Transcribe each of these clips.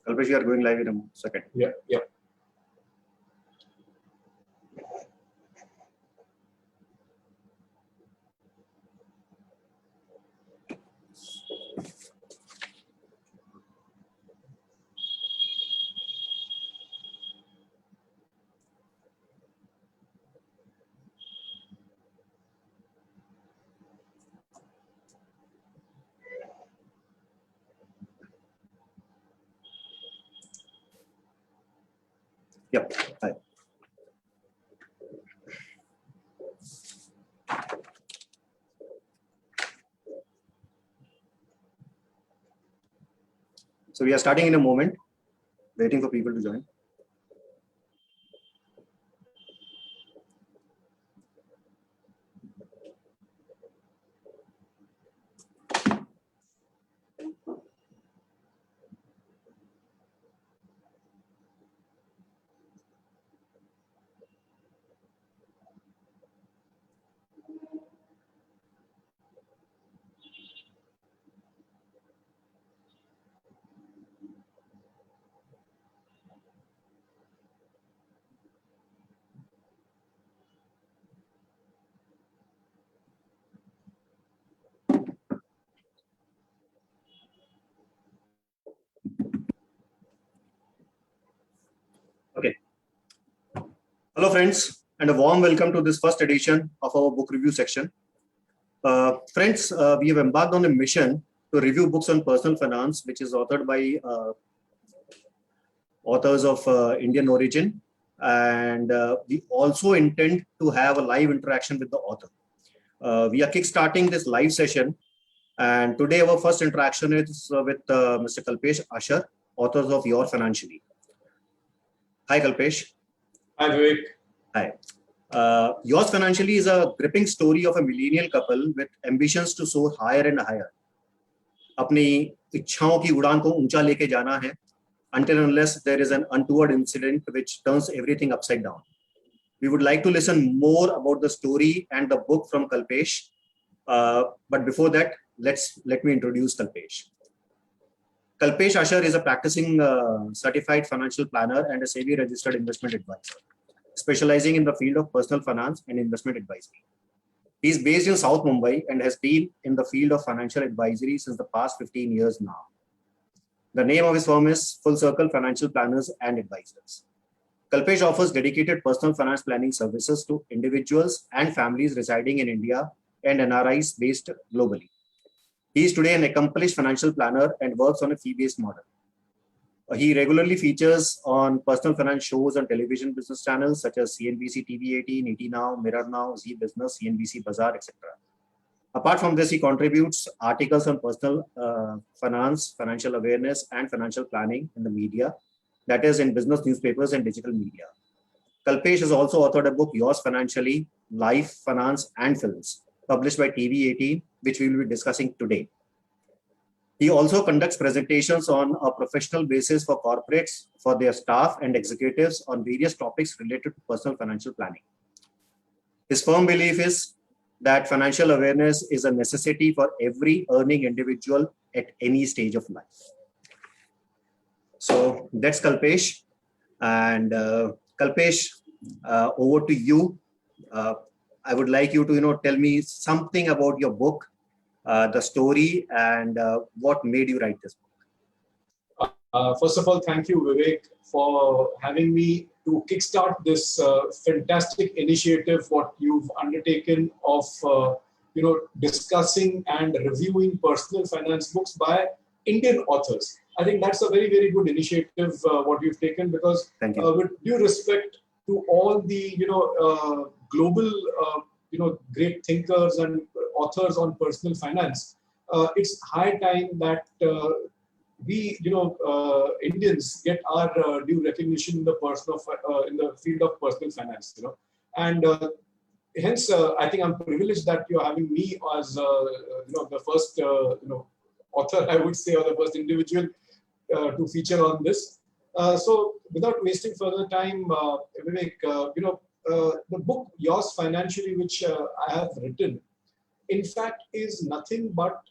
Kalpesh, you are going live in a second. Yeah, yeah. Yep. Hi. So we are starting in a moment, waiting for people to join. Okay. Hello, friends, and a warm welcome to this first edition of our book review section. Friends, we have embarked on a mission to review books on personal finance, which is authored by authors of Indian origin. And we also intend to have a live interaction with the author. We are kickstarting this live session. And today our first interaction is with Mr. Kalpesh Asher, authors of Yours Financially. Hi, Kalpesh. Hi, Vivek. Hi. Yours Financially is a gripping story of a millennial couple with ambitions to soar higher and higher. अपनी इच्छाओं की उड़ान को ऊंचा लेके जाना है, until and unless there is an untoward incident which turns everything upside down. We would like to listen more about the story and the book from Kalpesh. But before that, let me introduce Kalpesh. Kalpesh Asher is a practicing certified financial planner and a SEBI registered investment advisor, specializing in the field of personal finance and investment advisory. He is based in South Mumbai and has been in the field of financial advisory since the past 15 years now. The name of his firm is Full Circle Financial Planners and Advisors. Kalpesh offers dedicated personal finance planning services to individuals and families residing in India and NRIs based globally. He is today an accomplished financial planner and works on a fee-based model. He regularly features on personal finance shows on television business channels such as CNBC TV18, ET Now, Mirror Now, Zee Business, CNBC Bazaar, etc. Apart from this, he contributes articles on personal finance, financial awareness, and financial planning in the media, that is in business newspapers and digital media. Kalpesh has also authored a book, Yours Financially, Life, Finance, and Films, published by TV18, which we will be discussing today. He also conducts presentations on a professional basis for corporates, for their staff and executives on various topics related to personal financial planning. His firm belief is that financial awareness is a necessity for every earning individual at any stage of life. So that's Kalpesh. And Kalpesh, over to you. I would like you to tell me something about your book, the story, and what made you write this book. First of all, thank you, Vivek, for having me to kickstart this fantastic initiative, what you've undertaken of discussing and reviewing personal finance books by Indian authors. I think that's a very, very good initiative, what you've taken, because with due respect to all the global great thinkers and authors on personal finance, it's high time that we Indians get our due recognition in the in the field of personal finance, and hence I think I'm privileged that you're having me as the first author, I would say, or the first individual to feature on this. So without wasting further time, Vivek, the book Yours Financially, which I have written, in fact, is nothing but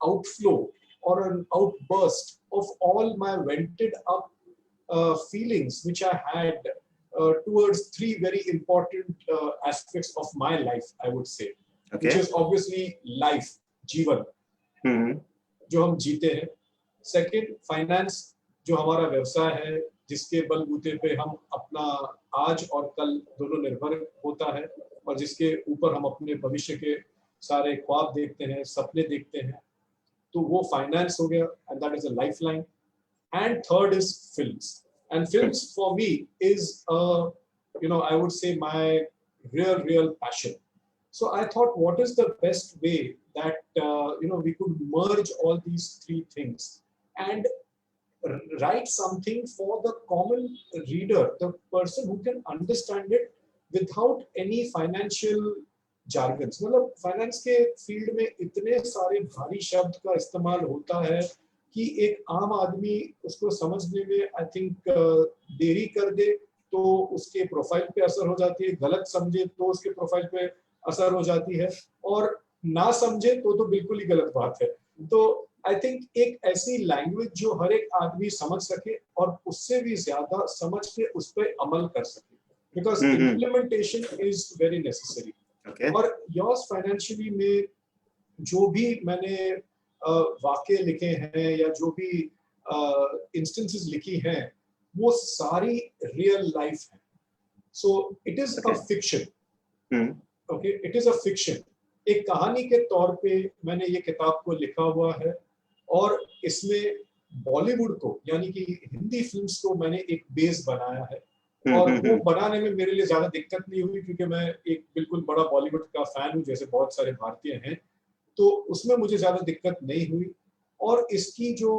outflow or an outburst of all my vented up feelings which I had towards three very important aspects of my life, I would say, which is obviously life, जीवन, जो हम जीते हैं. Second, finance, जो हमारा व्यवसाय है, जिसके बलबूते पे हम अपना आज और कल दोनों निर्भर होता है और जिसके ऊपर हम अपने भविष्य के सारे ख्वाब देखते हैं, सपने देखते हैं, तो वो फाइनेंस हो गया, and that is a lifeline. And third is films. And films for me is, I would say my real passion. So I thought, what is the best way that we could merge all these three things and write something for the common reader, the person who can understand it without any financial jargons. मतलब finance के field में इतने सारे भारी शब्द का इस्तेमाल होता है कि एक आम आदमी उसको समझने में आई थिंक देरी कर दे तो उसके प्रोफाइल पे असर हो जाती है, गलत समझे तो उसके प्रोफाइल पे असर हो जाती है, और ना समझे तो बिल्कुल ही गलत बात है. तो आई थिंक एक ऐसी लैंग्वेज जो हर एक आदमी समझ सके और उससे भी ज्यादा समझ के उस पर अमल कर सके, because implementation is very necessary. और योर्स फाइनेंशियली में जो भी मैंने वाक्य लिखे हैं या जो भी इंस्टेंसेस लिखी हैं वो सारी रियल लाइफ है. So it is a fiction. Okay, it is a fiction. एक कहानी के तौर पे मैंने ये किताब को लिखा हुआ है और इसमें बॉलीवुड को यानी कि हिंदी फिल्म्स को मैंने एक बेस बनाया है. और वो बनाने में मेरे लिए ज्यादा दिक्कत नहीं हुई क्योंकि मैं एक बिल्कुल बड़ा बॉलीवुड का फैन हूँ, जैसे बहुत सारे भारतीय हैं, तो उसमें मुझे ज्यादा दिक्कत नहीं हुई. और इसकी जो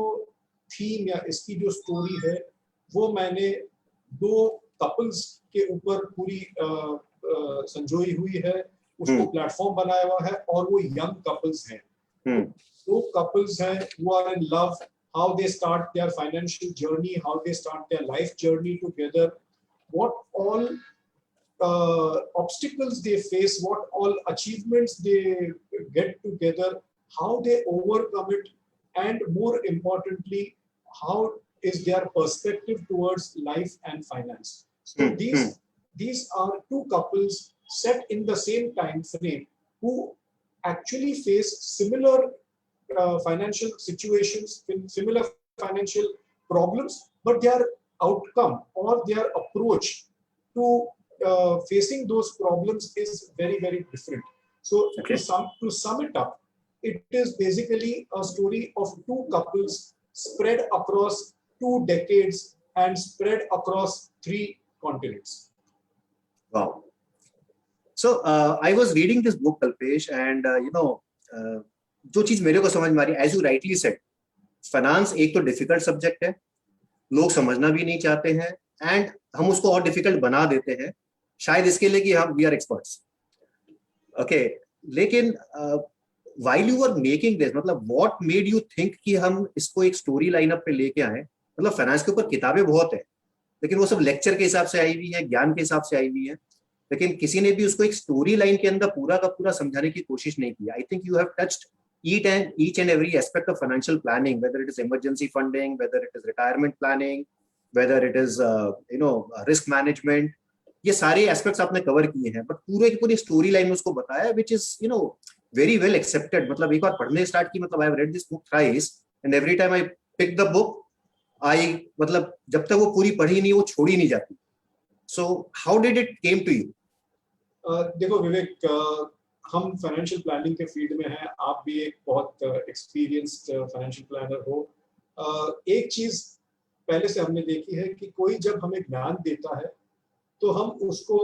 थीम या इसकी जो स्टोरी है वो मैंने दो कपल्स के ऊपर पूरी संजोई हुई है, उसको प्लेटफॉर्म बनाया हुआ है और वो यंग कपल्स हैं. दो कपल्स हैं who are in love, how they start their financial journey, how they start their life journey together, what all obstacles they face, what all achievements they get together, how they overcome it, and more importantly, how is their perspective towards life and finance. So these are two couples set in the same time frame who actually face similar financial situations, similar financial problems, but their outcome or their approach to facing those problems is very, very different. So to sum it up, it is basically a story of two couples spread across 2 decades and spread across 3 continents. Wow. So I was reading this book, Kalpesh, and जो चीज मेरे को समझ में आ रही है, as you rightly said, finance एक तो डिफिकल्ट सब्जेक्ट है, लोग समझना भी नहीं चाहते हैं, एंड हम उसको और डिफिकल्ट बना देते हैं शायद इसके लिए कि हम वी आर एक्सपर्ट्स. ओके, लेकिन while you are making this, मतलब व्हाट मेड यू थिंक कि हम इसको एक स्टोरी लाइनअप पे लेके आए. मतलब फाइनेंस के ऊपर किताबें बहुत है लेकिन वो सब लेक्चर के हिसाब से आई हुई है, ज्ञान के हिसाब से आई हुई है, लेकिन किसी ने भी उसको एक स्टोरी लाइन के अंदर पूरा का पूरा समझाने की कोशिश नहीं की. I think you have touched each and every aspect of financial planning, whether it is emergency funding, whether it is retirement planning, whether it is risk management. ये सारे एस्पेक्ट्स आपने कवर किए हैं, बट पूरे की पूरी स्टोरी लाइन में उसको बताया, which is very well accepted. मतलब एक बार पढ़ने स्टार्ट की, मतलब I have read this book thrice and every time I pick the book, मतलब जब तक वो पूरी पढ़ी नहीं वो छोड़ी नहीं जाती. So how did it came to you? देखो विवेक, हम फाइनेंशियल प्लानिंग के फील्ड में हैं, आप भी एक बहुत एक्सपीरियंस्ड फाइनेंशियल प्लानर हो. एक चीज पहले से हमने देखी है कि कोई जब हमें ज्ञान देता है तो हम उसको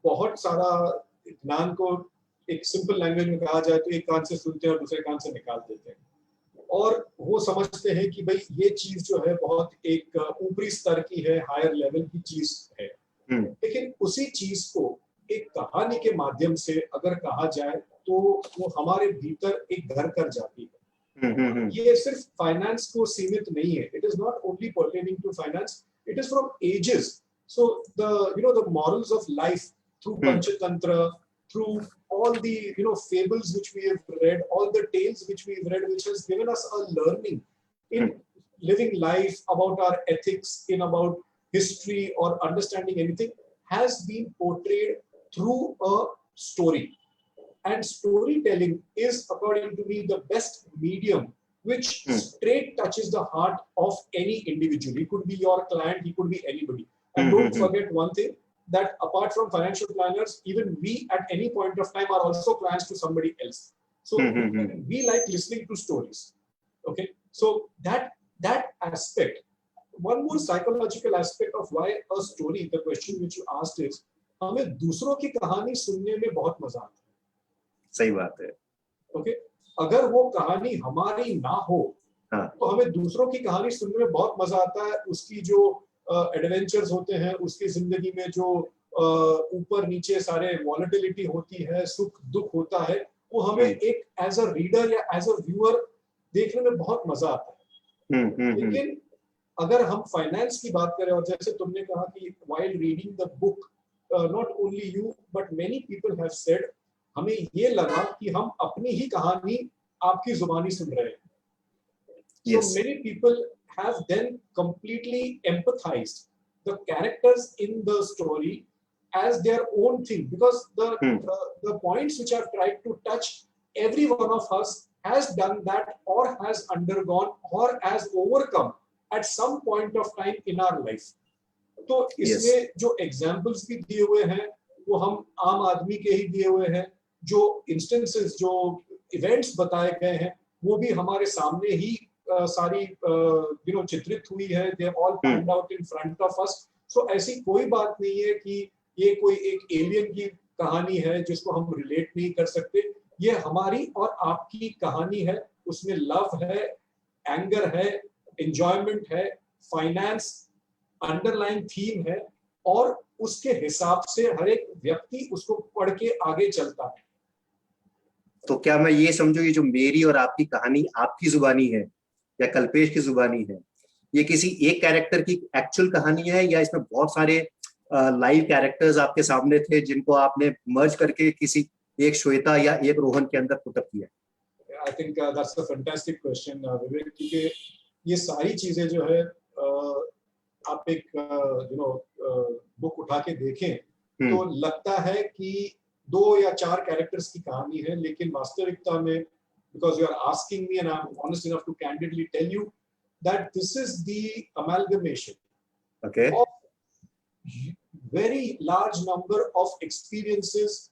बहुत सारा ज्ञान को एक सिंपल लैंग्वेज में कहा जाए तो एक कान से सुनते हैं और दूसरे कान से निकाल देते हैं, और वो समझते हैं कि भाई ये चीज जो है बहुत एक ऊपरी स्तर की है, हायर लेवल की चीज है. लेकिन उसी चीज को एक कहानी के माध्यम से अगर कहा जाए तो वो हमारे भीतर एक घर कर जाती है. ये सिर्फ फाइनेंस को सीमित नहीं है. It is not only pertaining to finance, it is from ages. So the morals of life through Panchatantra, through all the fables which we have read, all the tales which we have read, which has given us a learning in living life, about our ethics, in about history or understanding anything, has been portrayed through a story. And storytelling is, according to me, the best medium which straight touches the heart of any individual. He could be your client, he could be anybody. And don't forget one thing, that apart from financial planners, even we at any point of time are also clients to somebody else. So we like listening to stories. Okay, so that aspect. One more psychological aspect of why a story, the question which you asked is, हमें दूसरों की कहानी सुनने में बहुत मजा आता है. सही बात है. Okay, अगर वो कहानी हमारी ना हो, तो हमें दूसरों की कहानी सुनने में बहुत मजा आता है. उसकी जो एडवेंचर्स होते हैं, उसकी जिंदगी में जो ऊपर नीचे सारे वॉलेटिलिटी होती है, सुख दुख होता है, वो हमें एक एज अ रीडर या एज अ व्यूअर देखने में बहुत मजा आता है. लेकिन अगर हम फाइनेंस की बात करें, और जैसे तुमने कहा कि while reading the book, not only you but many people have said, हमें ये लगा कि हम अपनी ही कहानी आपकी जुबानी सुन रहे हैं. So many people have then completely empathized the characters in the story as their own thing, because the points which I've tried to touch, every one of us has done that or has undergone or has overcome at some point of time in our life. तो इसमें जो examples भी दिए हुए हैं, वो हम आम आदमी के ही दिए हुए हैं. जो instances, जो events बताए गए हैं, वो भी हमारे सामने ही सारी चित्रित हुई है. They have all panned out in front of us. So ऐसी कोई बात नहीं है कि ये कोई एक एलियन की कहानी है जिसको हम रिलेट नहीं कर सकते. ये हमारी और आपकी कहानी है. उसमें लव है, एंगर है, एंजॉयमेंट है, फाइनेंस अंडरलाइन थीम है, और उसके हिसाब से हर एक व्यक्ति उसको पढ़ के आगे चलता है. तो क्या मैं ये समझूं, ये जो मेरी और आपकी कहानी आपकी जुबानी है या कल्पेश की जुबानी है, ये किसी एक कैरेक्टर की एक्चुअल कहानी है, या इसमें बहुत सारे लाइव कैरेक्टर्स आपके सामने थे जिनको आपने मर्ज करके किसी एक श्वेता या एक रोहन के अंदर पुट अप किया? I think that's a fantastic question, विवेक, क्योंकि ये सारी चीजें जो है आप एक बुक उठा के देखें तो लगता है कि 2 या 4 कैरेक्टर्स की कहानी है, लेकिन वास्तविकता में, because you are asking me and I'm honest enough to candidly tell you that this is the amalgamation of very large number of experiences,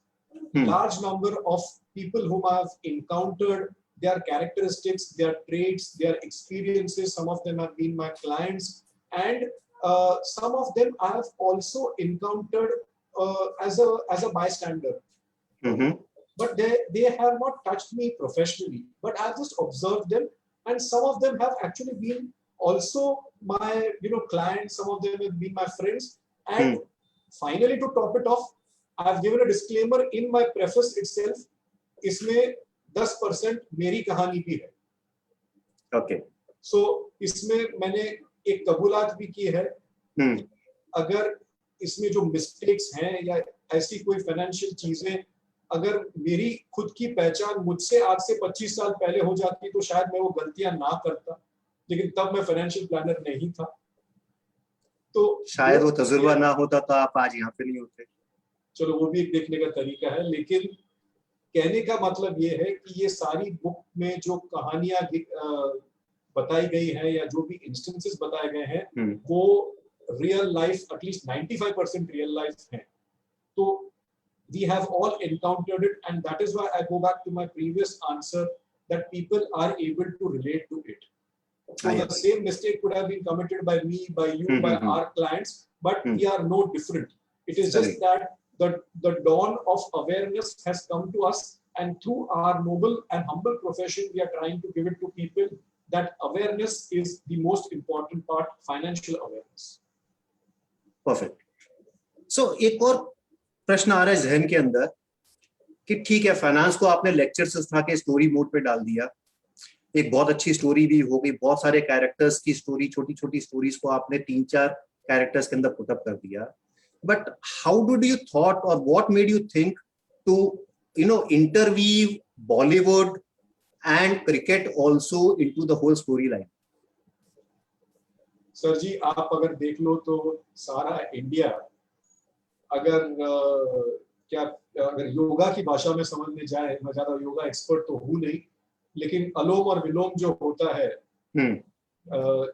large number of people whom I've encountered, their characteristics, their traits, their experiences. Some of them have been my clients, and some of them I have also encountered as a bystander. But they have not touched me professionally, but I've just observed them, and some of them have actually been also my clients. Some of them have been my friends, and finally, to top it off, I've given a disclaimer in my preface itself. इसमें 10% मेरी कहानी भी है. Okay. So इसमें मैंने एक कबूलात भी की है. अगर इसमें जो मिस्टेक्स हैं या ऐसी कोई फाइनेंशियल चीजें, अगर मेरी खुद की पहचान मुझसे आज से 25 साल पहले हो जाती तो शायद मैं वो गलतियां ना करता, लेकिन तब मैं फाइनेंशियल प्लानर नहीं था. तो शायद वो तजुर्बा ना होता तो आप आज यहाँ पे नहीं होते. चलो वो भी एक देखने का तरीका है, लेकिन कहने का मतलब ये है कि ये सारी बुक में जो कहानियां बताई गई है या जो भी इंस्टेंसेस बताए गए हैं वो real life, at least 95% real life है. तो we have all encountered it, and that is why I go back to my previous answer that people are able to relate to it. So the same mistake could have been committed by me, by you, by our clients, but we are no different. It is just that the dawn of awareness has come to us, and through our noble and humble profession, we are trying to give it to people that awareness is the most important part, financial awareness. Perfect. So एक और प्रश्न आ रहा है जहन के अंदर कि ठीक है, फाइनेंस को आपने लेक्चर से उठा के स्टोरी मोड पे डाल दिया, एक बहुत अच्छी स्टोरी भी हो गई, बहुत सारे कैरेक्टर्स की स्टोरी, छोटी छोटी स्टोरीज को आपने 3-4 कैरेक्टर्स के अंदर पुट अप कर दिया. But how did you thought और what made you think to interweave Bollywood and cricket also into the whole story line? Sir ji आप अगर देख लो तो सारा इंडिया, अगर क्या अगर योगा की भाषा में समझने जाए, मैं ज्यादा योगा एक्सपर्ट तो हूँ नहीं, लेकिन अलोम और विलोम जो होता है,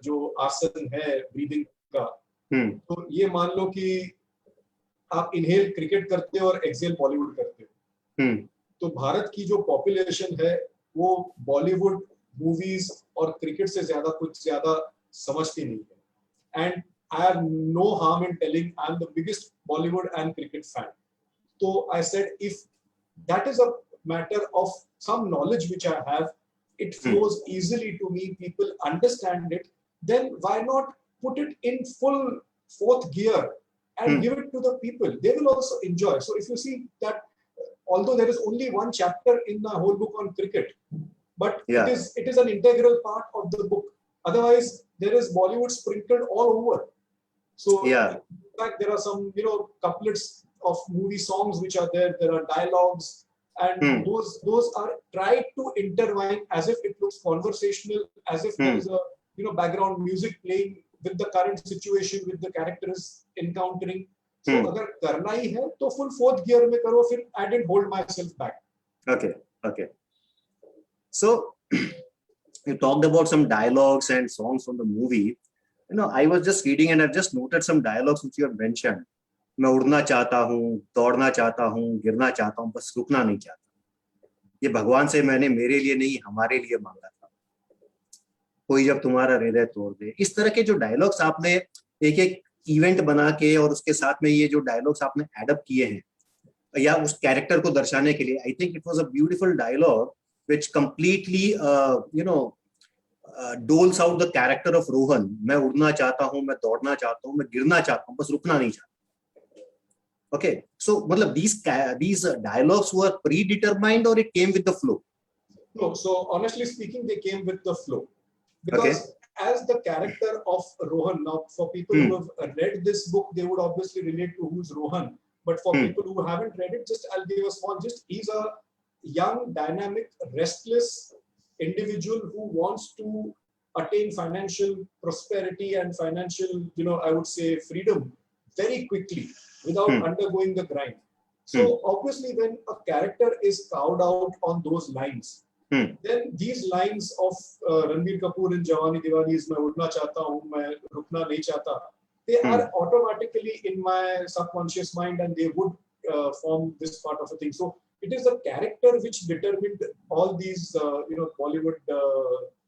जो आसन है ब्रीदिंग का, तो ये मान लो कि आप इनहेल क्रिकेट करते हो और एक्सेल बॉलीवुड करते हो, तो भारत की जो पॉपुलेशन है वो बॉलीवुड मूवीज और क्रिकेट से ज्यादा कुछ ज्यादा समझती नहीं है। And I have no harm in telling I am the biggest Bollywood and cricket fan. So I said, if that is a matter of some knowledge which I have, it flows easily to me, people understand it, then why not put it in full fourth gear and give it to the people? They will also enjoy. So if you see that, although there is only one chapter in the whole book on cricket, but it is an integral part of the book. Otherwise, there is Bollywood sprinkled all over. So in fact, there are some couplets of movie songs which are there. There are dialogues, and those are tried to intertwine as if it looks conversational, as if there is a background music playing with the current situation, with the characters encountering. So अगर करना ही है तो full fourth gear में करो, फिर I didn't hold myself back. Okay. So you talked about some dialogues and songs from the movie. I was just reading and I've just noted some dialogues which you have mentioned. मैं उड़ना चाहता हूँ, दौड़ना चाहता हूँ, गिरना चाहता हूँ, बस रुकना नहीं चाहता। ये भगवान से मैंने मेरे लिए नहीं हमारे लिए मांगा था, कोई जब तुम्हारा हृदय तोड़ दे। इस तरह के जो डायलॉग्स आपने एक एक इवेंट बना के और उसके साथ में ये जो डायलॉग्स आपने एडअप किए हैं या उस कैरेक्टर को दर्शाने के लिए, I think it was a beautiful dialogue which completely doles out the character of Rohan. मैं उड़ना चाहता हूँ, मैं दौड़ना चाहता हूँ, मैं गिरना चाहता हूँ, बस रुकना नहीं चाहता। Okay, so मतलब these dialogues were predetermined or it came with the flow? No, so honestly speaking, they came with the flow, because as the character of Rohan, now for people who have read this book, they would obviously relate to who's Rohan, but for people who haven't read it, just I'll give a small gist. He's a young, dynamic, restless individual who wants to attain financial prosperity and financial, I would say, freedom very quickly without undergoing the grind. So obviously when a character is carved out on those lines, then these lines of Ranbir Kapoor in Jawani Diwani is मैं उड़ना चाहता हूँ, मैं रुकना नहीं चाहता, they are automatically in my subconscious mind and they would form this part of a thing. So it is the character which determined all these Bollywood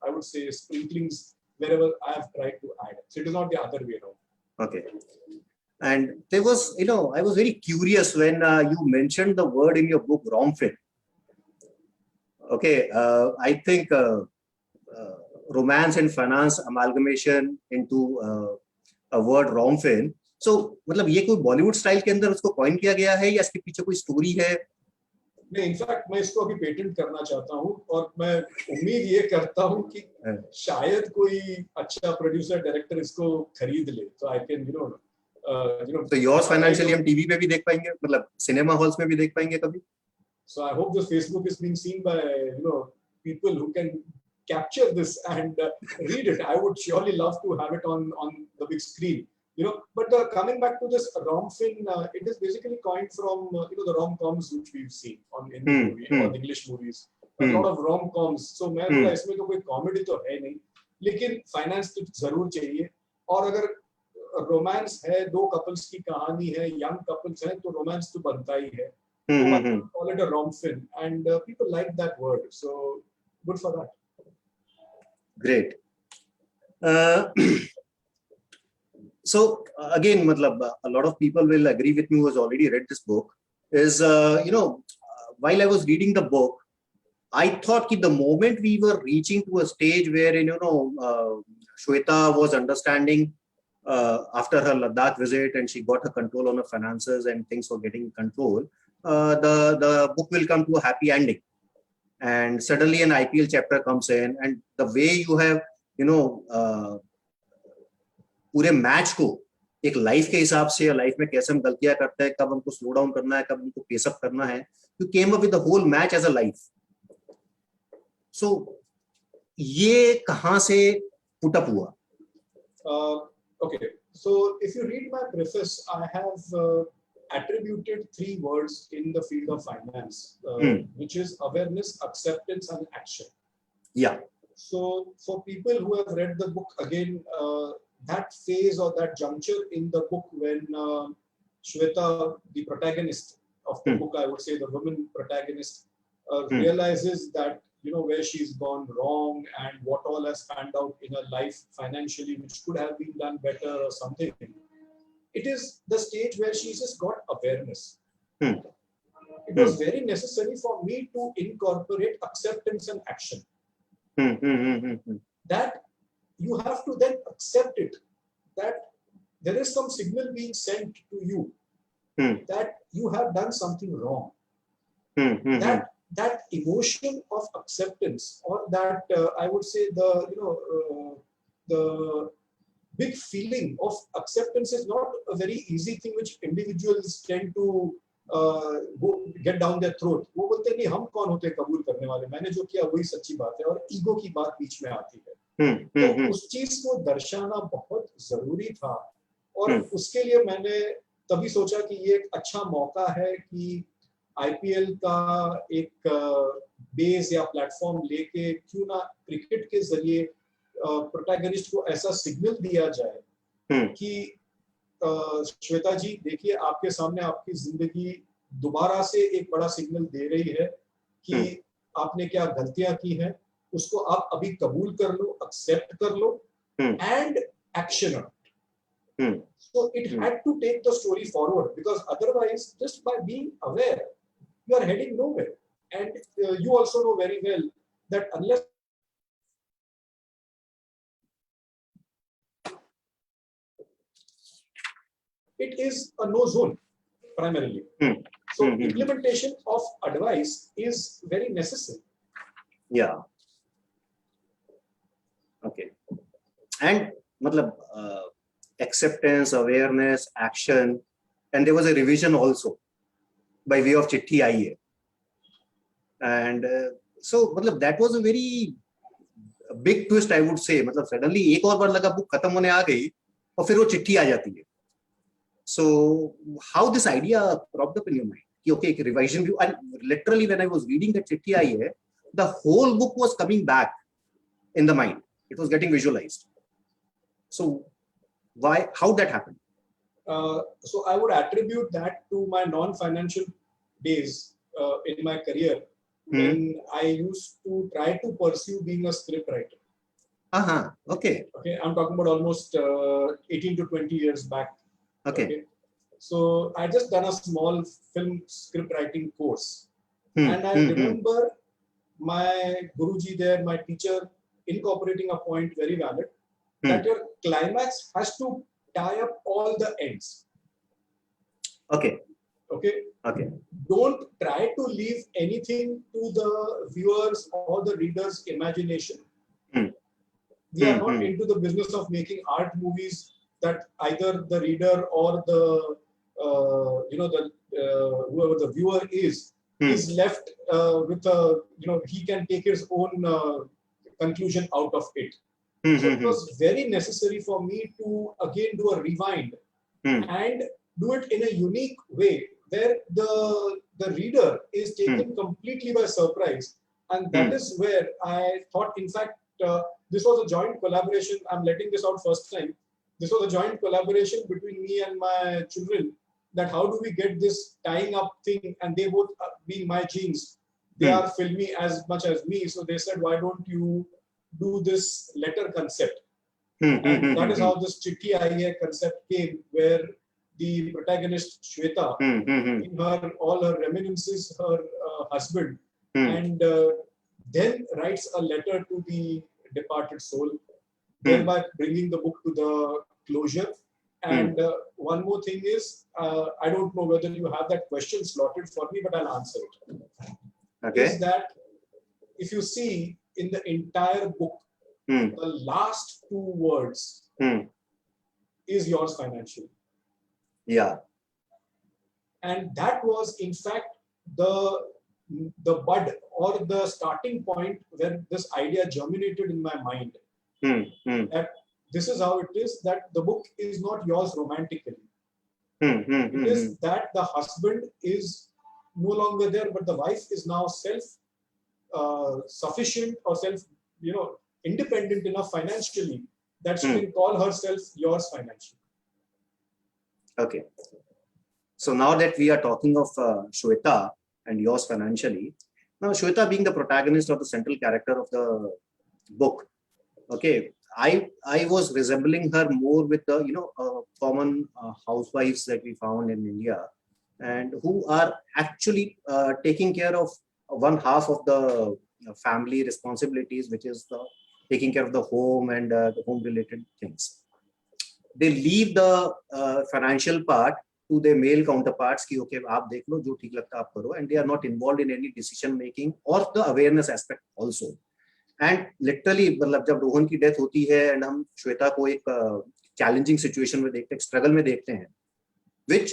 I would say sprinklings wherever I have tried to add. So it is not the other way around. Okay. And there was, I was very curious when you mentioned the word in your book, Romfin. Okay, I think romance and finance amalgamation into a word Romfin. So, मतलब ये कोई Bollywood style के अंदर उसको coin किया गया है या इसके पीछे कोई स्टोरी है? नहीं, इनफैक्ट मैं इसको अभी पेटेंट करना चाहता हूँ और मैं उम्मीद ये करता हूँ कि शायद कोई अच्छा प्रोड्यूसर डायरेक्टर इसको खरीद ले, तो आई कैन तो योर्स फाइनेंशियली हम टीवी पे भी देख पाएंगे, मतलब सिनेमा हॉल्स में भी देख पाएंगे कभी? So I hope this Facebook is being seen by people who can capture this and read it. I would surely love to have it on the big screen. But coming back to this Romfin, it is basically coined from the rom-coms which we've seen on Hindi movie or English movies. A lot of rom-coms. So मैं बोला इसमें तो कोई comedy तो है नहीं, लेकिन finance तो जरूर चाहिए। और अगर रोमांस है, दो कपल्स की कहानी है, यंग कपल्स हैं, तो रोमांस तो बनता ही है। Call it a Romfin, and people like that word, so good for that. Great. So again, matlab, a lot of people will agree with me who has already read this book. Is while I was reading the book, I thought that the moment we were reaching to a stage where Shweta was understanding after her Ladakh visit and she got her control on her finances and things were getting control, the book will come to a happy ending. And suddenly an IPL chapter comes in, and the way you have पूरे match को एक life के हिसाब से, life में कैसे हम गलतियां करते हैं, कब हमको स्लो डाउन करना है, कब हमको पेस अप करना है, you came up with the whole match as a life. So ये कहां से पुट अप हुआ? Okay, so if you read my preface, I have attributed 3 words in the field of finance, which is awareness, acceptance, and action. Yeah. So for people who have read the book, again, that phase or that juncture in the book when Shweta, the protagonist of the book, I would say the woman protagonist, realizes that, you know, where she's gone wrong and what all has panned out in her life financially, which could have been done better or something. It is the stage where she just got awareness. It was very necessary for me to incorporate acceptance and action. That you have to then accept it, that there is some signal being sent to you that you have done something wrong. That emotion of acceptance, or that I would say the big feeling of acceptance is not a very easy thing which individuals tend to go get down their throat. वो बोलते नहीं हम कौन होते कबूल करने वाले, मैंने जो किया वही सच्ची बात है, और ईगो की बात बीच में आती है। तो उस चीज को दर्शाना बहुत जरूरी था, और उसके लिए मैंने तभी सोचा कि ये एक अच्छा मौका है कि आईपीएल का एक बेस या प्लेटफॉर्म लेके क्यों ना क्रिकेट के जरिए प्रोटैगनिस्ट को ऐसा सिग्नल दिया जाए कि श्वेता जी देखिए, आपके सामने आपकी जिंदगी दोबारा से एक बड़ा सिग्नल दे रही है कि आपने क्या गलतियां की हैं, उसको आप अभी कबूल कर लो, एक्सेप्ट कर लो, and action. So it had to take the story forward, because otherwise, just by being aware, you are heading nowhere. And you also know very well that unless it is a no zone primarily. So implementation of advice is very necessary. Yeah. Okay. And matlab, acceptance, awareness, action, and there was a revision also by way of Chitti Aayi Hai. And so matlab, that was a very big twist, I would say. Matlab, suddenly एक और बार लगा book खत्म होने आ गई और फिर वो चिट्ठी आ जाती है. So how this idea cropped up in your mind? Okay, revision view. And literally when I was reading the Chitti Aayi Hai, the whole book was coming back in the mind. It was getting visualized. So why, how that happened? So I would attribute that to my non-financial days in my career, when I used to try to pursue being a script writer. Okay. Okay, I'm talking about almost 18 to 20 years back. Okay. So I just done a small film script writing course, and I remember my Guruji there, my teacher, incorporating a point very valid, that your climax has to tie up all the ends. Okay. Okay. Okay. Don't try to leave anything to the viewers or the reader's imagination. We are not into the business of making art movies that either the reader or the whoever the viewer is left with a, he can take his own conclusion out of it. So it was very necessary for me to again do a rewind and do it in a unique way, where the reader is taken completely by surprise. And that is where I thought, in fact, this was a joint collaboration. I'm letting this out first time. This was a joint collaboration between me and my children, that how do we get this tying up thing, and they both being my genes, they are filmy as much as me. So they said, why don't you do this letter concept? And that is how this Chitti Aayi Hai concept came, where the protagonist Shweta, in her all her reminiscences, her husband, and then writes a letter to the departed soul, thereby bringing the book to the closure. And one more thing is, I don't know whether you have that question slotted for me, but I'll answer it. Okay. Is that if you see in the entire book, the last 2 words is yours financially. Yeah. And that was, in fact, the bud or the starting point where this idea germinated in my mind. That this is how it is that the book is not yours romantically. It is that the husband is no longer there, but the wife is now sufficient or independent enough financially that she can call herself yours financially. Okay. So now that we are talking of Shweta and yours financially, now Shweta being the protagonist or the central character of the book, okay, I was resembling her more with the common housewives that we found in India, and who are actually taking care of one half of the family responsibilities, which is the taking care of the home and the home related things. They leave the financial part to their male counterparts ki okay aap dekh lo jo theek lagta aap karo, and they are not involved in any decision making or the awareness aspect also. And literally मतलब जब रोहन की death होती है and हम श्वेता को एक challenging situation में देखते हैं, स्ट्रगल में देखते हैं, which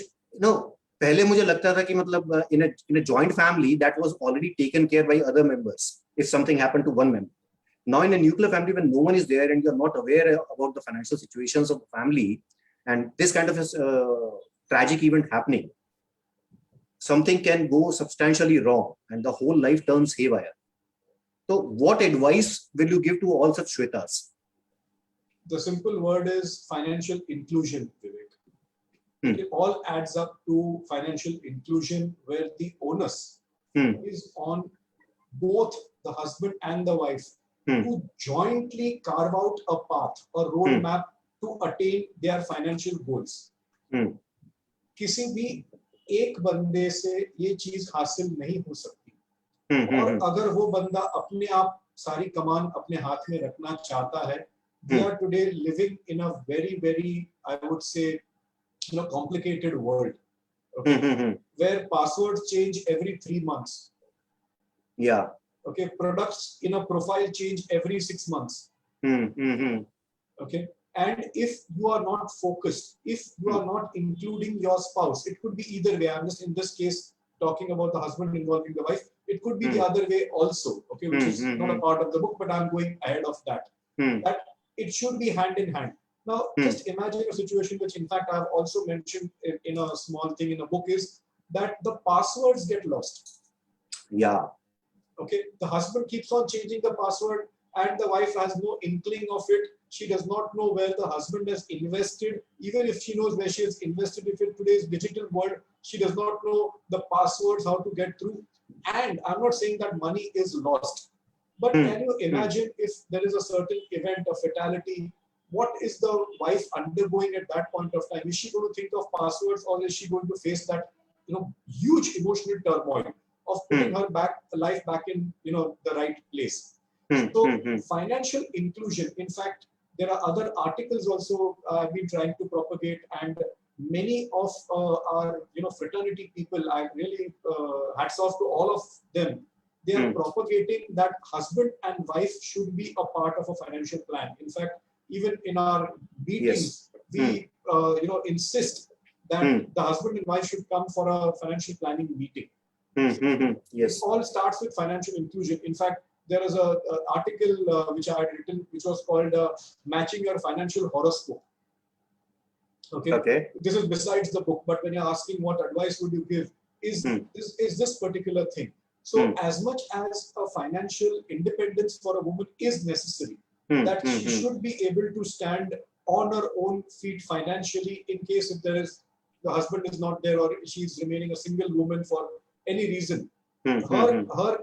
पहले मुझे लगता था कि मतलब in a joint family that was already taken care by other members if something happened to one member. Now in a nuclear family, when no one is there and you're not aware about the financial situations of the family, and this kind of a tragic event happening, something can go substantially wrong and the whole life turns haywire. So what advice will you give to all such Shwetas? The simple word is financial inclusion, Vivek. It all adds up to financial inclusion, where the onus is on both the husband and the wife to jointly carve out a path, a roadmap to attain their financial goals. किसी भी एक बंदे से ये चीज हासिल नहीं हो सकती, और अगर वो बंदा अपने आप सारी कमान अपने हाथ में रखना चाहता है, we are today living in a very, very, I would say, complicated world, okay, where passwords change every 3 months. Yeah. Okay, products in a profile change every 6 months. Okay, and if you are not focused, if you are not including your spouse, it could be either way. I'm just in this case talking about the husband involving the wife. It could be the other way also, okay, which is not a part of the book, but I'm going ahead of that. That it should be hand in hand. Now, just imagine a situation which, in fact, I've also mentioned in a small thing in a book, is that the passwords get lost. Yeah. Okay, the husband keeps on changing the password and the wife has no inkling of it. She does not know where the husband has invested. Even if she knows where she has invested, if in today's digital world, she does not know the passwords, how to get through. And I'm not saying that money is lost, but can you imagine if there is a certain event of fatality, what is the wife undergoing at that point of time? Is she going to think of passwords, or is she going to face that huge emotional turmoil of putting her life back in the right place? So financial inclusion, in fact, there are other articles also I've been trying to propagate, and many of our fraternity people, I really hats off to all of them. They are propagating that husband and wife should be a part of a financial plan. In fact, even in our meetings, we insist that the husband and wife should come for a financial planning meeting. Yes. It all starts with financial inclusion. In fact, there is an article which I had written, which was called Matching Your Financial Horoscope. Okay. This is besides the book, but when you're asking what advice would you give, is this particular thing. So as much as a financial independence for a woman is necessary, that she should be able to stand on her own feet financially in case if the husband is not there or she's remaining a single woman for any reason. Her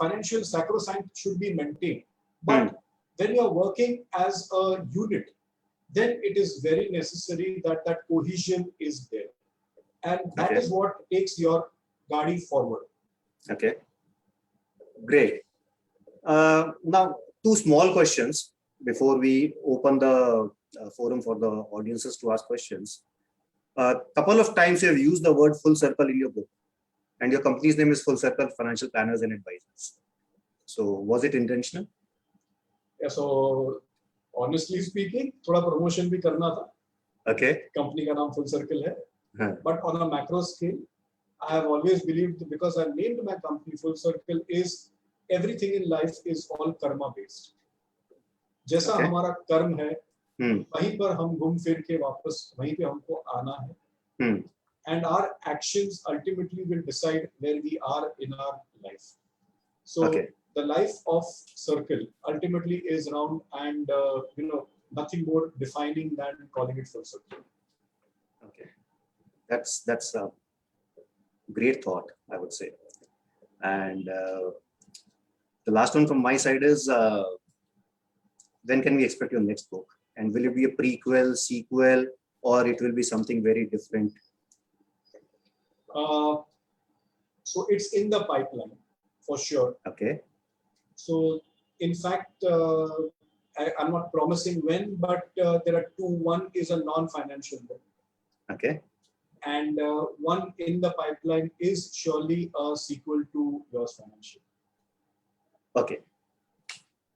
financial sacrosanct should be maintained. But when you're working as a unit, then it is very necessary that that cohesion is there. And that is what takes your Gadi forward. Okay. Great. Now, two small questions before we open the forum for the audiences to ask questions. A couple of times you have used the word full circle in your book, and your company's name is Full Circle Financial Planners and Advisors. So, was it intentional? Yeah, so honestly speaking, thoda promotion bhi karna tha. Okay. Company ka naam Full Circle hai. But on a macro scale, I have always believed, because I named my company Full Circle, is everything in life is all karma based. जैसा हमारा कर्म है, वहीं पर हम घूम फिर के वापस वहीं पे हमको आना है, and our actions ultimately will decide where we are in our life. So the life of circle ultimately is round, and nothing more defining than calling it full circle. Okay, that's a great thought, I would say. And the last one from my side is, when can we expect your next book? And will it be a prequel, sequel, or it will be something very different? So it's in the pipeline for sure. Okay. So in fact, I'm not promising when, but there are two. One is a non-financial book. Okay. And one in the pipeline is surely a sequel to Yours Financially. Okay.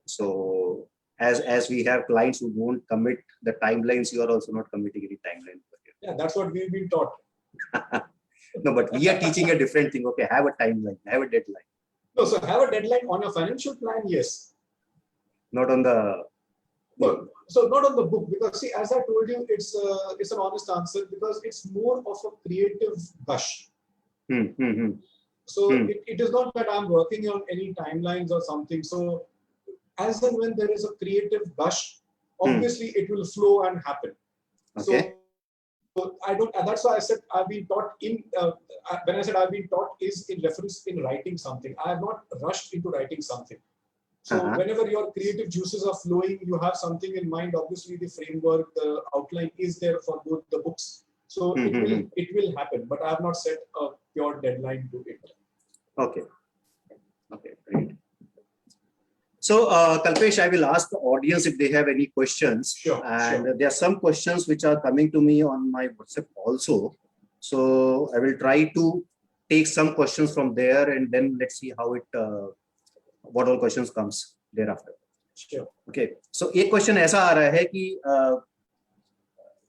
So as we have clients who won't commit the timelines, you are also not committing any timeline. Yeah, that's what we've been taught. No, but we are teaching a different thing. Okay, have a timeline, have a deadline. No, so have a deadline on your financial plan, yes. Not on the. No, so not on the book, because see, as I told you, it's an honest answer, because it's more of a creative gush. So it is not that I'm working on any timelines or something. So as and when there is a creative gush, obviously it will flow and happen. Okay. So I don't, and that's why I said I've been taught in, when I said I've been taught is in reference in writing something. I have not rushed into writing something. So whenever your creative juices are flowing, you have something in mind. Obviously the framework, the outline is there for both the books. So it will happen, but I have not set a pure deadline to it. Okay. Okay, great. So, Kalpesh, I will ask the audience if they have any questions. Sure. And there are some questions which are coming to me on my WhatsApp also. So, I will try to take some questions from there, and then let's see how it, what all questions comes thereafter. Sure. Okay. So, एक question ऐसा आ रहा है कि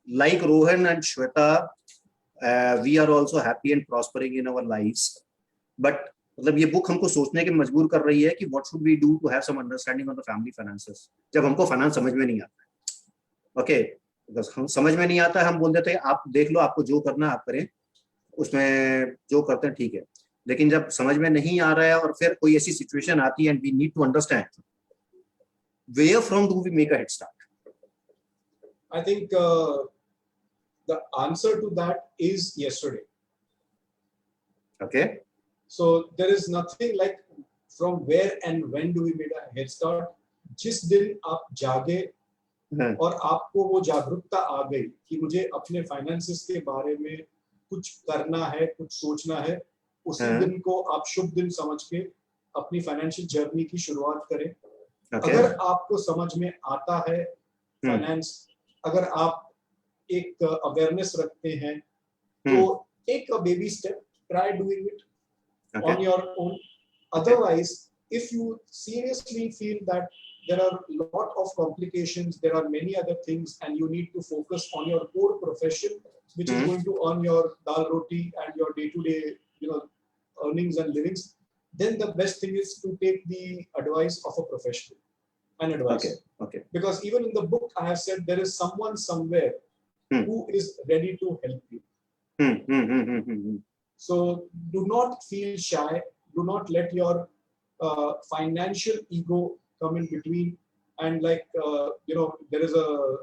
like Rohan and Shweta, we are also happy and prospering in our lives, but मतलब ये book हमको सोचने के मजबूर कर रही है कि what should we do to have some understanding on the family finances, जब हमको फाइनेंस समझ में नहीं आता है. ओके, हम समझ में नहीं आता है, हम बोल देते हैं आप देख लो, आपको जो करना है आप करें, उसमें जो करते हैं ठीक है. लेकिन जब समझ में नहीं आ रहा है और फिर कोई ऐसी सिचुएशन आती है, and we need to understand where from do we make a head start? I think the answer to that is yesterday. Okay. So there is nothing like from where and when do we make a head start. जिस दिन आप जागे और आपको वो जागरूकता आ गई कि मुझे अपने फाइनेंसेस के बारे में कुछ करना है, कुछ सोचना है, उसी दिन को आप शुभ दिन समझ के अपनी फाइनेंशियल जर्नी की शुरुआत करें. अगर आपको समझ में आता है फाइनेंस, अगर आप एक अवेयरनेस रखते हैं, तो take a baby step, try doing it on your own. Otherwise, if you seriously feel that there are a lot of complications, there are many other things, and you need to focus on your core profession, which is going to earn your dal roti and your day-to-day, earnings and livings, then the best thing is to take the advice of a professional, an advisor. Okay. Because even in the book, I have said there is someone somewhere who is ready to help you. So do not feel shy. Do not let your financial ego come in between. And like, there is a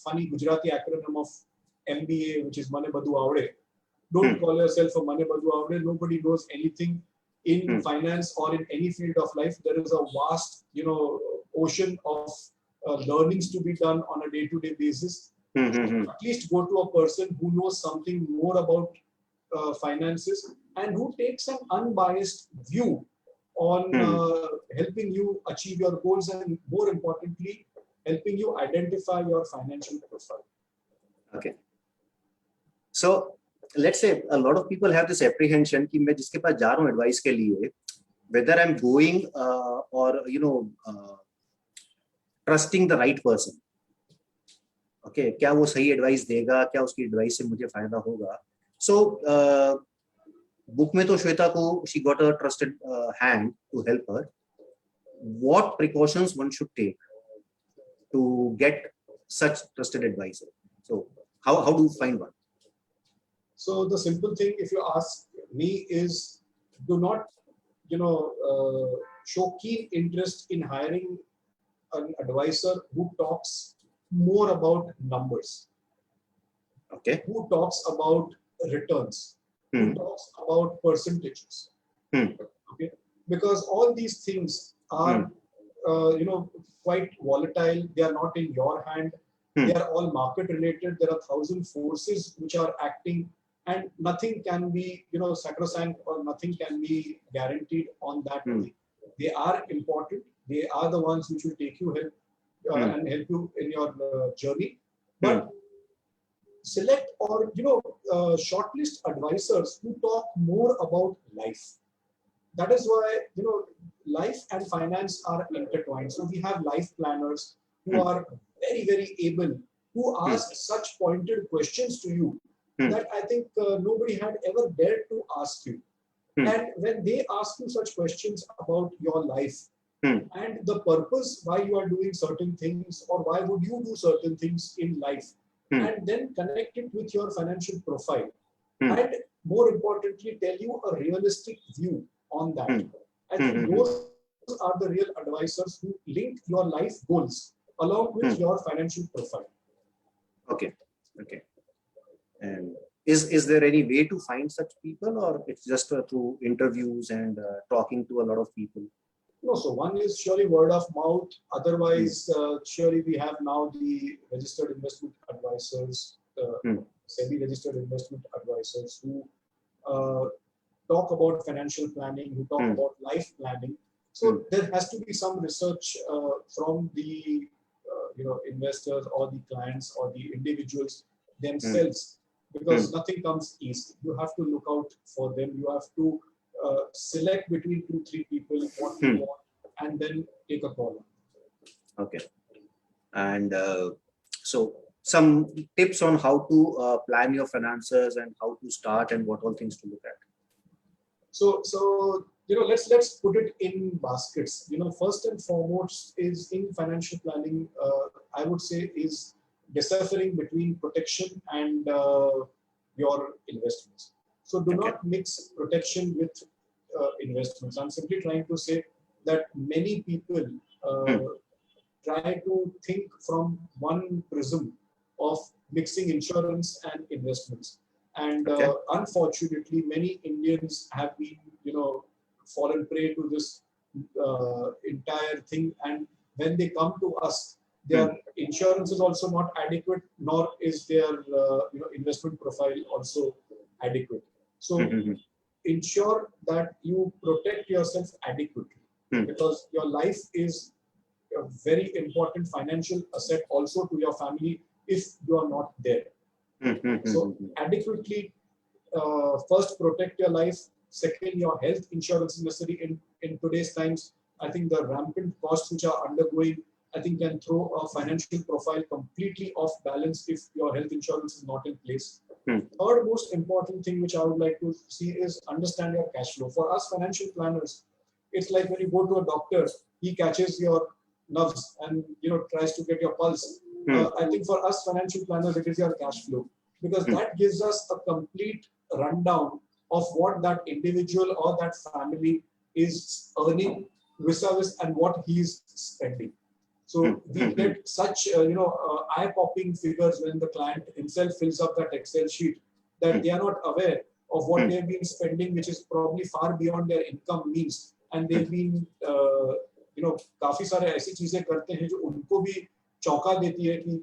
funny Gujarati acronym of MBA, which is Mane Badhu Avde. Don't call yourself a Mane Badhu Avde. Nobody knows anything in finance or in any field of life. There is a vast, ocean of learnings to be done on a day-to-day basis. At least go to a person who knows something more about finances and who takes an unbiased view on helping you achieve your goals, and more importantly, helping you identify your financial profile. Okay. So let's say a lot of people have this apprehension कि मैं जिसके पास जा रहा हूँ advice के लिए, whether I'm going or trusting the right person. Okay, क्या वो सही एडवाइस देगा, क्या उसकी एडवाइस से मुझे फायदा होगा. So बुक में तो श्वेता को she got a trusted hand to help her. What precautions one should take to get such trusted advisor? So how do you find one? So the simple thing, if you ask me, is do not, show keen interest in hiring an advisor who talks more about numbers. Okay. Who talks about returns? Who talks about percentages? Okay, because all these things are, quite volatile. They are not in your hand. They are all market related. There are 1,000 forces which are acting, and nothing can be, sacrosanct, or nothing can be guaranteed on that. They are important. They are the ones which will take you help and help you in your journey. But select or shortlist advisors who talk more about life. That is why life and finance are intertwined. So we have life planners who are very, very able, who ask such pointed questions to you that I think nobody had ever dared to ask you. And when they ask you such questions about your life and the purpose why you are doing certain things, or why would you do certain things in life, and then connect it with your financial profile, and more importantly, tell you a realistic view on that. I think those are the real advisors who link your life goals along with your financial profile. Okay. And is there any way to find such people, or it's just through interviews and talking to a lot of people? No, so one is surely word of mouth. Otherwise, surely we have now the registered investment advisors, SEBI-registered investment advisors who talk about financial planning, who talk about life planning. So there has to be some research from the investors or the clients or the individuals themselves, because nothing comes easy. You have to look out for them. You have to select between 2-3 people what you want, and then take a call. Okay. And so some tips on how to plan your finances and how to start and what all things to look at. So let's put it in baskets. First and foremost is in financial planning, I would say, is deciphering between protection and your investments. So do not mix protection with investments. I'm simply trying to say that many people try to think from one prism of mixing insurance and investments. And unfortunately, many Indians have been, fallen prey to this entire thing. And when they come to us, their insurance is also not adequate, nor is their investment profile also adequate. So ensure that you protect yourself adequately, because your life is a very important financial asset also to your family if you are not there. So adequately, first protect your life. Second, your health insurance is necessary in today's times. I think the rampant costs which are undergoing, I think, can throw a financial profile completely off balance if your health insurance is not in place. Third most important thing which I would like to see is understand your cash flow. For us financial planners, it's like when you go to a doctor, he catches your nerves and tries to get your pulse. I think for us financial planners, it is your cash flow, because that gives us a complete rundown of what that individual or that family is earning vis-a-vis and what he is spending. So we get such eye-popping figures when the client himself fills up that Excel sheet that they are not aware of what they've been spending, which is probably far beyond their income means, and they've been काफी सारे ऐसी चीजें करते हैं जो उनको भी चौंका देती है कि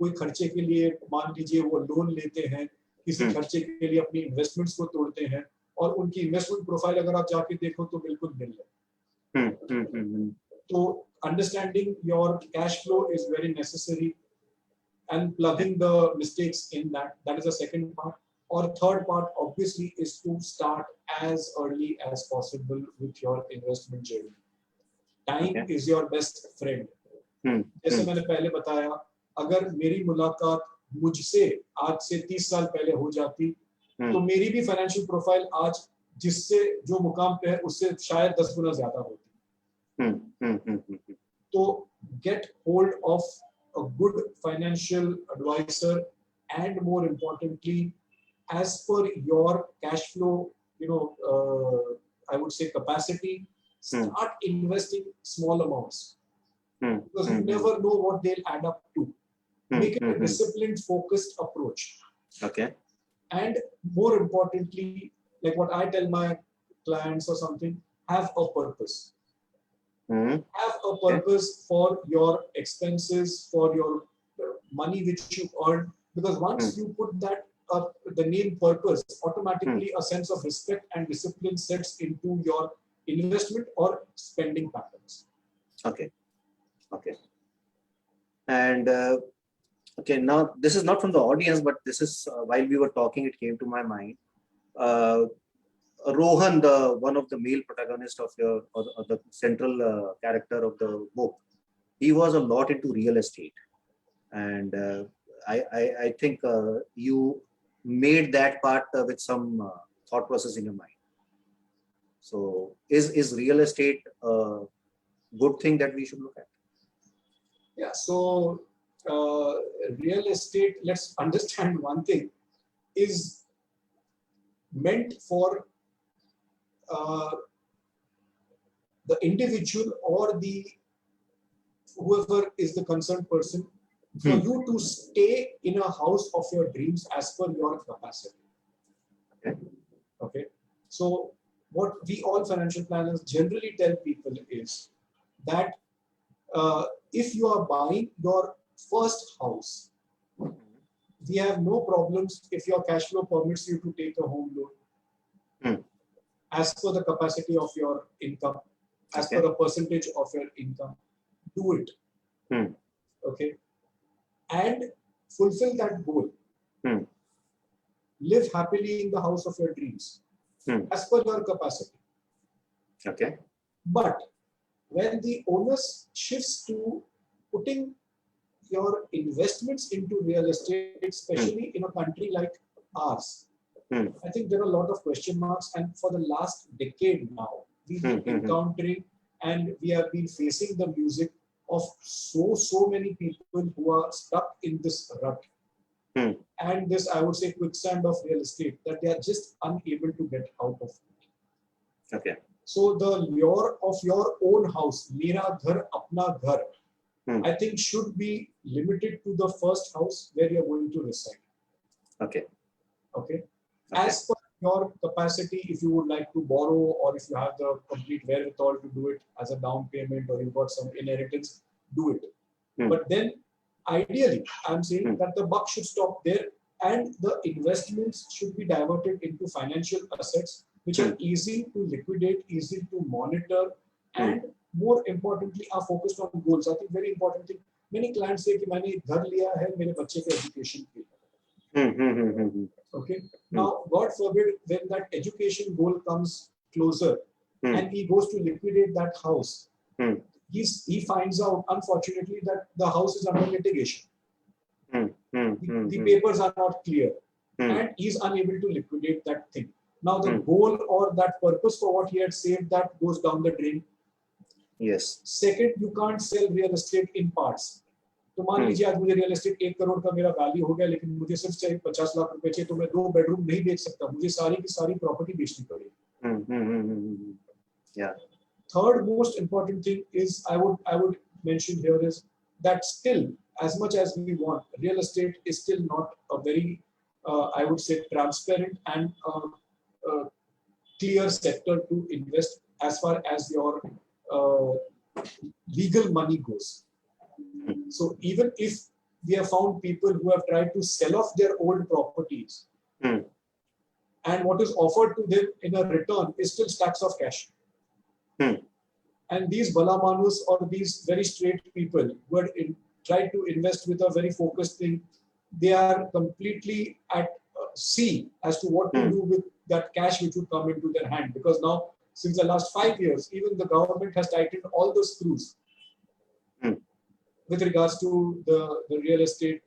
कोई खर्चे के लिए मान लीजिए वो लोन लेते हैं, किसी खर्चे के लिए अपनी इन्वेस्टमेंट्स को तोड़ते हैं, और उनकी इन्वेस्टमेंट प्रोफाइल अगर आप जाके देखो तो बिल्कुल मिल है. So understanding your cash flow is very necessary, and plugging the mistakes in that is the second part. Or third part obviously is to start as early as possible with your investment journey. Time is your best friend. जैसे मैंने पहले बताया, अगर मेरी मुलाकात मुझसे आज से 30 साल पहले हो जाती तो मेरी भी फाइनेंशियल प्रोफाइल आज जिससे जो मुकाम पे है उससे शायद 10 गुना ज्यादा होती. तो get hold of a good financial advisor, and more importantly, as per your cash flow, I would say capacity, start investing small amounts because you never know what they'll add up to. Make it a disciplined, focused approach. Okay. And more importantly, like what I tell my clients or something, have a purpose. Have a purpose for your expenses, for your money which you earn, because once you put that the name purpose, automatically a sense of respect and discipline sets into your investment or spending patterns. Okay. And okay, now this is not from the audience, but this is while we were talking, it came to my mind. Rohan, one of the male protagonists of the central character of the book, he was a lot into real estate, and I think you made that part with some thought process in your mind. So, is real estate a good thing that we should look at? Yeah. So, real estate, let's understand one thing, is meant for the individual or the whoever is the concerned person, for you to stay in a house of your dreams as per your capacity. Okay. So what we all financial planners generally tell people is that if you are buying your first house, we have no problems if your cash flow permits you to take a home loan as per the capacity of your income, as per a percentage of your income. Do it. Okay. And fulfill that goal. Live happily in the house of your dreams as per your capacity. Okay. But when the onus shifts to putting your investments into real estate, especially in a country like ours, I think there are a lot of question marks. And for the last decade now, we've been encountering and we have been facing the music of so many people who are stuck in this rut and this, I would say, quicksand of real estate that they are just unable to get out of it. Okay. So the lure of your own house, Mera Ghar Apna Ghar, I think should be limited to the first house where you are going to reside. Okay. As per your capacity, if you would like to borrow or if you have the complete wherewithal to do it as a down payment or you've got some inheritance, do it. But then ideally, I'm saying that the buck should stop there and the investments should be diverted into financial assets which are easy to liquidate, easy to monitor, and more importantly are focused on goals. I think very important thing, many clients say कि मैंने घर लिया है मेरे बच्चे के education के लिए. Okay. Now, God forbid, when that education goal comes closer and he goes to liquidate that house, he finds out, unfortunately, that the house is under litigation. The papers are not clear and he's unable to liquidate that thing. Now, the goal or that purpose for what he had saved, that goes down the drain. Yes. Second, you can't sell real estate in parts. तो मान लीजिए आज मुझे real estate 1 crore का मेरा value हो गया, लेकिन मुझे सिर्फ चाहिए 50 लाख रुपए चाहिए, तो मैं 2 बेडरूम नहीं बेच सकता, मुझे सारी की सारी प्रॉपर्टी बेचनी पड़ेगी. Yeah. Third most important thing is I would mention here is that still, as much as we want, real estate is still not a very I would say transparent and clear sector to invest as far as your legal money goes. So even if we have found people who have tried to sell off their old properties and what is offered to them in a return is still stacks of cash. And these balamanus or these very straight people who had tried to invest with a very focused thing, they are completely at sea as to what to do with that cash which would come into their hand. Because now, since the last 5 years, even the government has tightened all the screws with regards to the real estate,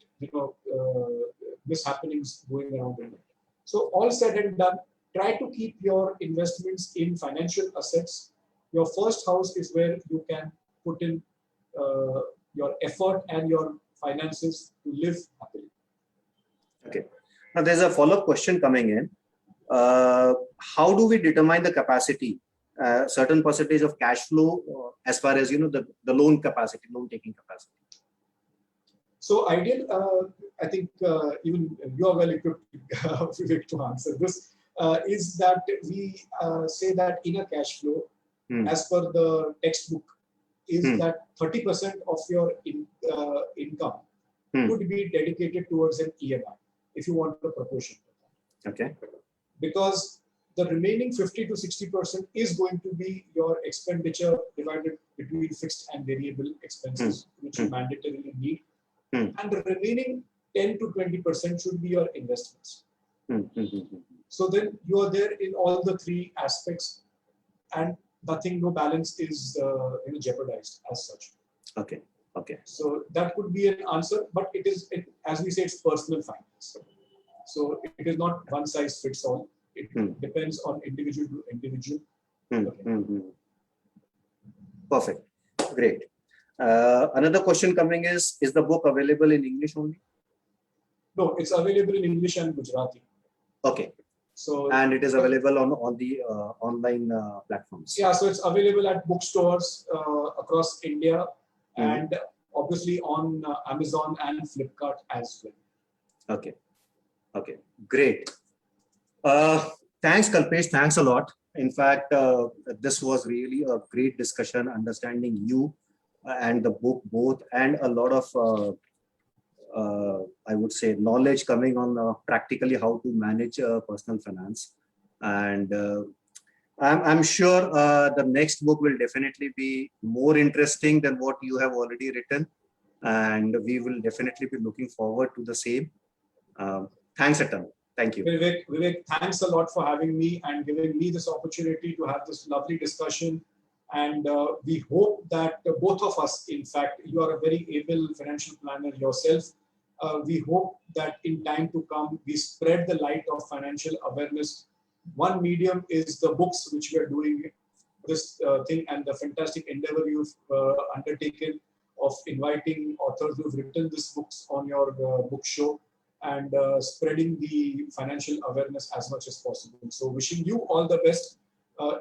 mishappenings going around. So all said and done, try to keep your investments in financial assets. Your first house is where you can put in your effort and your finances to live happily. Okay. Now there's a follow-up question coming in. How do we determine the capacity, certain percentage of cash flow as far as, the loan capacity, loan taking capacity? So ideal, I think even you are well equipped to answer this, is that we say that in a cash flow, as per the textbook, is that 30% of your income would be dedicated towards an EMI, if you want the proportion. Okay. Because the remaining 50 to 60% is going to be your expenditure divided between fixed and variable expenses, which you mandatorily need. And the remaining 10 to 20% should be your investments. So then you are there in all the three aspects, and nothing, no balance is jeopardized as such. Okay. Okay. So that could be an answer, but it is, as we say, it's personal finance. So it is not one size fits all. It depends on individual to individual. Okay. Perfect. Great. Another question coming is the book available in English only? No, it's available in English and Gujarati. Okay. So, and it is available on the online platforms? Yeah, so it's available at bookstores across India and obviously on Amazon and Flipkart as well. Okay. Okay. Great. Thanks, Kalpesh. Thanks a lot. In fact, this was really a great discussion, understanding you and the book both, and a lot of I would say knowledge coming on practically how to manage personal finance. And I'm sure the next book will definitely be more interesting than what you have already written, and we will definitely be looking forward to the same. Thanks a ton. Thank you. Vivek, thanks a lot for having me and giving me this opportunity to have this lovely discussion. And we hope that both of us, in fact, you are a very able financial planner yourself. We hope that in time to come, we spread the light of financial awareness. One medium is the books, which we are doing this thing, and the fantastic endeavor you've undertaken of inviting authors who've written these books on your book show, and spreading the financial awareness as much as possible. So wishing you all the best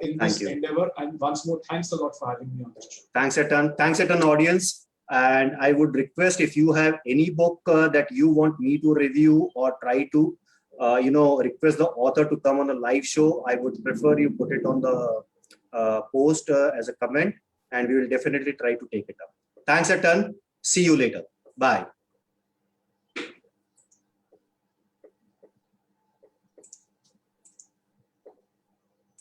in this endeavor. And once more, thanks a lot for having me on this show. Thanks a ton. Thanks a ton, audience. And I would request, if you have any book that you want me to review or try to, request the author to come on a live show, I would prefer you put it on the post as a comment, and we will definitely try to take it up. Thanks a ton. See you later. Bye.